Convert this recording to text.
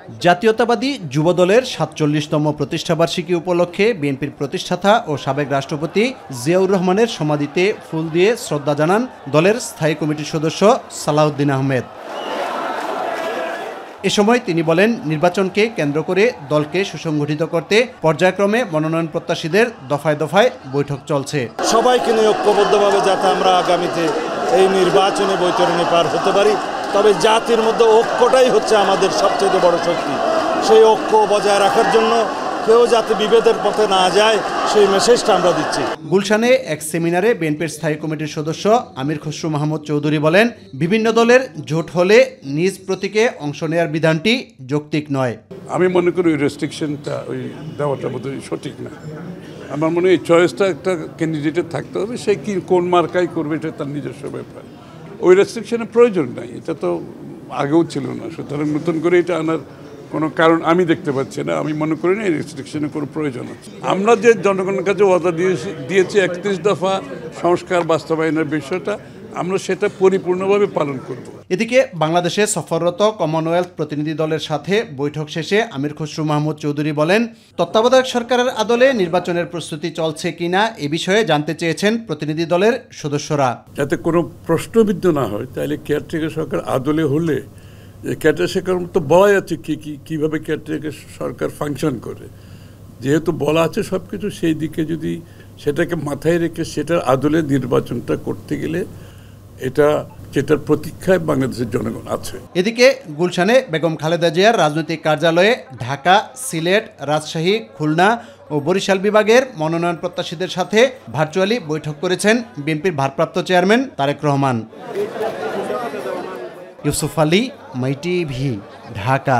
জাতীয়তাবাদী যুবদলের ৪৭তম প্রতিষ্ঠাবার্ষিকী উপলক্ষে বিএনপির প্রতিষ্ঠাতা ও সাবেক রাষ্ট্রপতি জিয়াউর রহমানের সমাধিতে ফুল দিয়ে শ্রদ্ধা জানান দলের স্থায়ী কমিটির সদস্য সালাউদ্দিন আহমেদ। এ সময় তিনি বলেন, নির্বাচনকে কেন্দ্র করে দলকে সুসংগঠিত করতে পর্যায়ক্রমে মনোনয়ন প্রত্যাশীদের দফায় দফায় বৈঠক চলছে। সবাইকে নিয়ে ঐক্যবদ্ধভাবে যাতে আমরা আগামীতে এই নির্বাচনে বৈতরণী পার হতে পারি, তবে জাতির মধ্যে ঐক্যটাই হচ্ছে আমাদের সবচেয়ে বড় শক্তি। সেই ঐক্য বজায় রাখার জন্য কেউ যাতে বিভেদের পথে না যায় সেই মেসেজটা আমরা দিচ্ছি। গুলশানে এক সেমিনারে বিএনপির স্থায়ী কমিটির সদস্য আমির খসরু মাহমুদ চৌধুরী বলেন, বিভিন্ন দলের জোট হলে নিজ প্রতীকে অংশ নেওয়ার বিধানটি যৌক্তিক নয়। আমি মনে করি ওই রেস্ট্রিকশনটা ওই দেওয়াটা বোধহয় সঠিক না। আমার মনে হয় এই চয়েসটা একটা ক্যান্ডিডেটের থাকতে হবে, সে কি কোন মার্কাই করবে এটা তার নিজস্ব ব্যাপার। ওই রেস্ট্রিকশনের প্রয়োজন নাই, এটা তো আগেও ছিল না, সুতরাং নতুন করে এটা আনার কোনো কারণ আমি দেখতে পাচ্ছি না। আমি মনে করি না এই রেস্ট্রিকশনের কোনো প্রয়োজন আছে। আমরা যে জনগণের কাছে ওয়াদা দিয়েছি ৩১ দফা সংস্কার বাস্তবায়নের বিষয়টা, আমরা সেটা পরিপূর্ণভাবে পালন করব। এদিকে বাংলাদেশে সফররত কমনওয়েলথ প্রতিনিধি দলের সাথে বৈঠক শেষে আমির খসরু মাহমুদ চৌধুরী বলেন, তত্ত্বাবধায়ক সরকারের আদলে নির্বাচনের প্রস্তুতি চলছে কিনা এ বিষয়ে জানতে চেয়েছেন প্রতিনিধি দলের সদস্যরা। যাতে কোনো প্রশ্নবিদ্ধ না হয়, তাহলে কেয়ারটেকার সরকার আদলে হলে কেয়ারটেকার সরকার তো বলা যাচ্ছে কীভাবে কেয়ারটেকার সরকার ফাংশন করে, যেহেতু বলা আছে সব কিছু, সেই দিকে যদি সেটাকে মাথায় রেখে সেটার আদলে নির্বাচনটা করতে গেলে যেটার প্রতীক্ষায় বাংলাদেশের জনগণ আছে। এদিকে গুলশানে বেগম খালেদা জিয়ার রাজনৈতিক কার্যালয়ে ঢাকা, সিলেট, রাজশাহী, খুলনা ও বরিশাল বিভাগের মনোনয়ন প্রত্যাশীদের সাথে ভার্চুয়ালি বৈঠক করেছেন বিএনপির ভারপ্রাপ্ত চেয়ারম্যান তারেক রহমান। ইউসুফ আলী, মাই টিভি, ঢাকা।